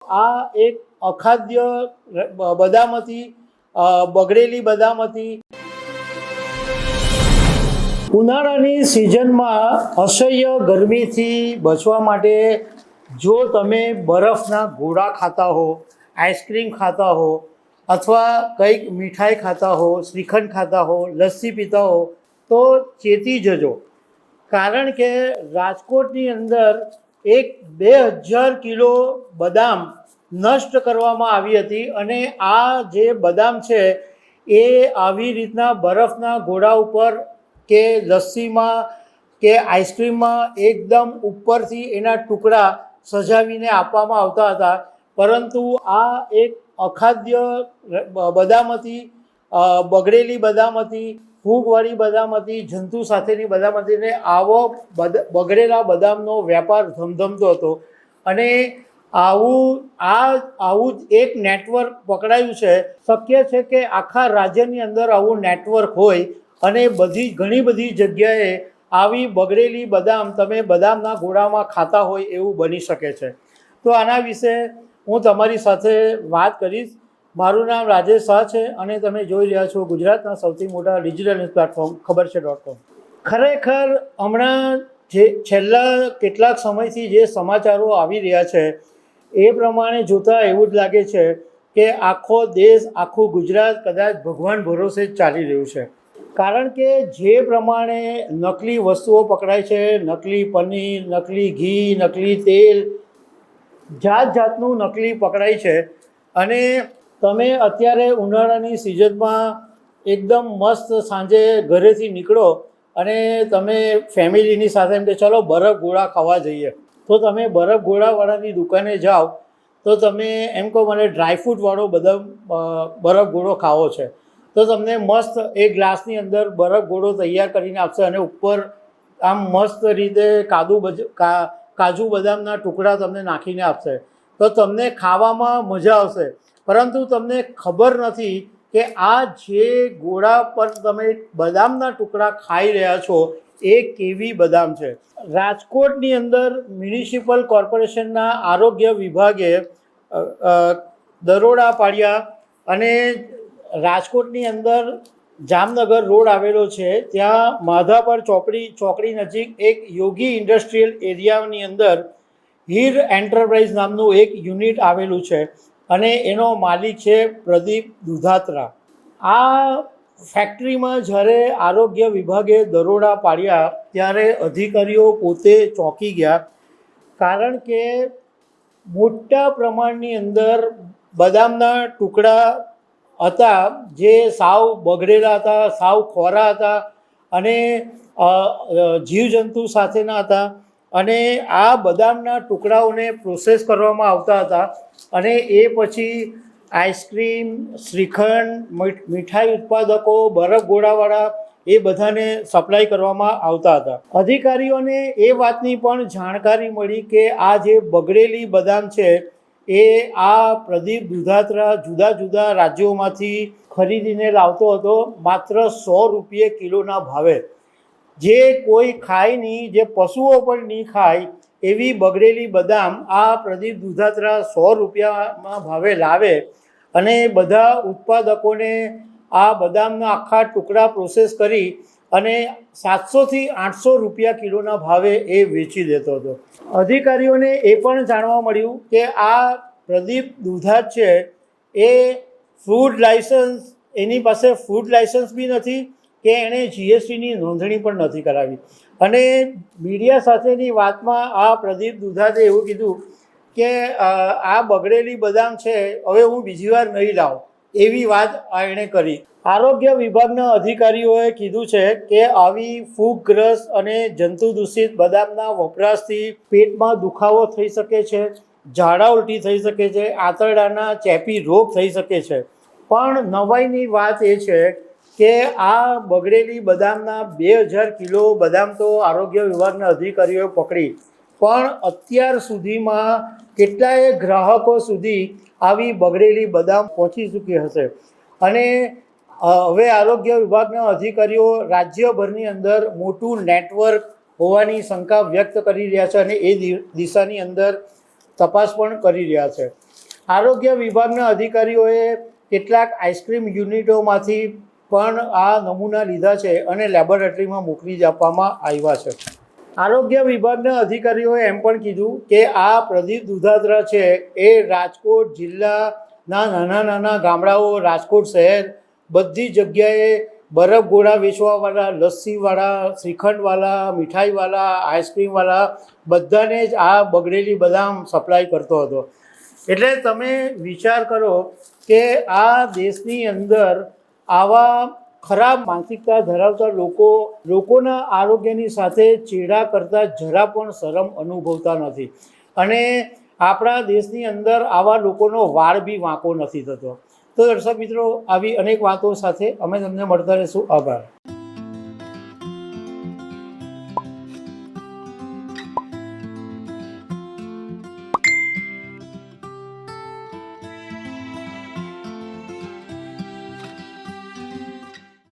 આ એક અખાદ્ય બદામ હતી, બગડેલી બદામ હતી. ઉનાળાની સિઝનમાં અસહ્ય ગરમીથી બચવા માટે જો તમે બરફના ગોળા ખાતા હો, આઈસ્ક્રીમ ખાતા હો, અથવા કંઈક મીઠાઈ ખાતા હો, શ્રીખંડ ખાતા હો, લસ્સી પીતા હો, તો ચેતી જજો. કારણ કે રાજકોટની અંદર 2000 કિલો બદામ નષ્ટ કરવામાં આવી હતી. અને આ જે બદામ છે એ આવી રીતના બરફના ગોળા ઉપર કે લસ્સીમાં કે આઈસ્ક્રીમમાં એકદમ ઉપરથી એના ટુકડા સજાવીને આપવામાં આવતા હતા. પરંતુ આ એક અખાદ્ય બદામ હતી, બગડેલી બદામ હતી, ફૂગવાળી બદામ હતી, જંતુ સાથેની બદામ હતી. ને આવો બગડેલા બદામનો વેપાર ધમધમતો હતો. અને આવું એક નેટવર્ક પકડાયું છે. શક્ય છે કે આખા રાજ્યની અંદર આવું નેટવર્ક હોય અને ઘણી બધી જગ્યાએ આવી બગડેલી બદામ તમે બદામના ગોળામાં ખાતા હોય એવું બની શકે છે. તો આના વિશે હું તમારી સાથે વાત કરીશ. મારું નામ રાજેશ શાહ છે અને તમે જોઈ રહ્યા છો ગુજરાતના સૌથી મોટા ડિજિટલ ન્યૂઝ પ્લેટફોર્મ ખબરછે.com. ખરેખર હમણાં જે છેલ્લા કેટલાક સમયથી જે સમાચારો આવી રહ્યા છે એ પ્રમાણે જોતાં એવું જ લાગે છે કે આખો દેશ, આખું ગુજરાત કદાચ ભગવાન ભરોસે જ ચાલી રહ્યું છે. કારણ કે જે પ્રમાણે નકલી વસ્તુઓ પકડાય છે, નકલી પનીર, નકલી ઘી, નકલી તેલ, જાત જાતનું નકલી પકડાય છે. અને તમે અત્યારે ઉનાળાની સિઝનમાં એકદમ મસ્ત સાંજે ઘરેથી નીકળો અને તમે ફેમિલીની સાથે એમ કે ચલો બરફ ગોળા ખાવા જઈએ, તો તમે બરફ ગોળાવાળાની દુકાને જાઓ તો તમે એમ કહો મને ડ્રાયફ્રૂટવાળો બરફ ગોળો ખાવો છે, તો તમને મસ્ત એક ગ્લાસની અંદર બરફ ગોળો તૈયાર કરીને આપશે અને ઉપર આમ મસ્ત રીતે કાજુ બદામના ટુકડા તમને નાખીને આપશે. તો તમને ખાવામાં મજા આવશે. પરંતુ તમને ખબર નથી કે આ જે ગોળા પર તમે બદામના ટુકડા ખાઈ રહ્યા છો એ કેવી બદામ છે. રાજકોટની અંદર મ્યુનિસિપલ કોર્પોરેશનના આરોગ્ય વિભાગે દરોડા પાડ્યા અને રાજકોટની અંદર જામનગર રોડ આવેલો છે ત્યાં માધાપર ચોકડી નજીક એક યોગી ઇન્ડસ્ટ્રીયલ એરિયાની અંદર હીર એન્ટરપ્રાઇઝ નામનું એક યુનિટ આવેલું છે અને એનો માલિક છે પ્રદીપ દુધાત્રા. આ ફેક્ટરીમાં જ્યારે આરોગ્ય વિભાગે દરોડા પાડ્યા ત્યારે અધિકારીઓ પોતે ચોંકી ગયા. કારણ કે મોટા પ્રમાણની અંદર બદામના ટુકડા હતા જે સાવ બગડેલા હતા, સાવ ખોરા હતા અને જીવજંતુ સાથેના હતા. અને આ બદામના ટુકડાઓને પ્રોસેસ કરવામાં આવતા હતા અને એ પછી આઈસ્ક્રીમ, શ્રીખંડ, મીઠાઈ ઉત્પાદકો, બરફ ગોળાવાળા એ બધાને સપ્લાય કરવામાં આવતા હતા. અધિકારીઓને એ વાતની પણ જાણકારી મળી કે આ જે બગડેલી બદામ છે એ આ પ્રદીપ દુધાત્રા જુદા જુદા રાજ્યોમાંથી ખરીદીને લાવતો હતો માત્ર 100 રૂપિયે કિલોના ભાવે. જે કોઈ ખાય નહીં, જે પશુઓ પણ નહીં ખાય એવી બગડેલી બદામ આ પ્રદીપ દુધાત્રા 100 રૂપિયામાં ભાવે લાવે અને બધા ઉત્પાદકોને આ બદામના આખા ટુકડા પ્રોસેસ કરી અને 700 થી 800 રૂપિયા કિલોના ભાવે એ વેચી દેતો હતો. અધિકારીઓને એ પણ જાણવા મળ્યું કે આ પ્રદીપ દુધાત છે એ એની પાસે ફૂડ લાઇસન્સ બી નથી કે એણે જીએસટીની નોંધણી પણ નથી કરાવી. અને મીડિયા સાથેની વાતમાં આ પ્રદીપ દુધાતે એવું કીધું કે આ બગડેલી બદામ છે હવે હું બીજી વાર નહીં લાવું, એવી વાત એણે કરી. આરોગ્ય વિભાગના અધિકારીઓએ કીધું છે કે આવી ફૂગગ્રસ્ત અને જંતુ દૂષિત બદામના વપરાશથી પેટમાં દુખાવો થઈ શકે છે, ઝાડા ઉલટી થઈ શકે છે, આંતરડાના ચેપી રોગ થઈ શકે છે. પણ નવાઈની વાત એ છે કે આ બગડેલી બદામના 2000 કિલો બદામ તો આરોગ્ય વિભાગના અધિકારીઓએ પકડી, પણ અત્યાર સુધીમાં કેટલાય ગ્રાહકો સુધી આવી બગડેલી બદામ પહોંચી ચૂકી હશે. અને હવે આરોગ્ય વિભાગના અધિકારીઓ રાજ્યભરની અંદર મોટું નેટવર્ક હોવાની શંકા વ્યક્ત કરી રહ્યા છે અને એ દિશાની અંદર તપાસ પણ કરી રહ્યા છે. આરોગ્ય વિભાગના અધિકારીઓએ કેટલાક આઈસ્ક્રીમ યુનિટોમાંથી પણ આ નમૂના લીધા છે અને લેબોરેટરીમાં મોકલી આપવામાં આવ્યા છે. આરોગ્ય વિભાગના અધિકારીઓએ એમ પણ કીધું કે આ પ્રદીપ દુધાત્રા છે એ રાજકોટ જિલ્લાના નાના નાના ગામડાઓ, રાજકોટ શહેર, બધી જગ્યાએ બરફ ગોળા વેચવાવાળા, લસ્સીવાળા, શ્રીખંડવાળા, મીઠાઈવાળા, આઈસ્ક્રીમવાળા બધાને જ આ બગડેલી બદામ સપ્લાય કરતો હતો. એટલે તમે વિચાર કરો કે આ દેશની અંદર આવા ખરાબ માનસિકતા ધરાવતા લોકોના આરોગ્યની સાથે ચેડા કરતા જરા પણ શરમ અનુભવતા નથી. અને આપણા દેશની અંદર આવા લોકોનો વાળ બી વાંકો નથી થતો. તો દર્શક મિત્રો, આવી અનેક વાતો સાથે અમે તમને મળતા રહીશું. આભાર.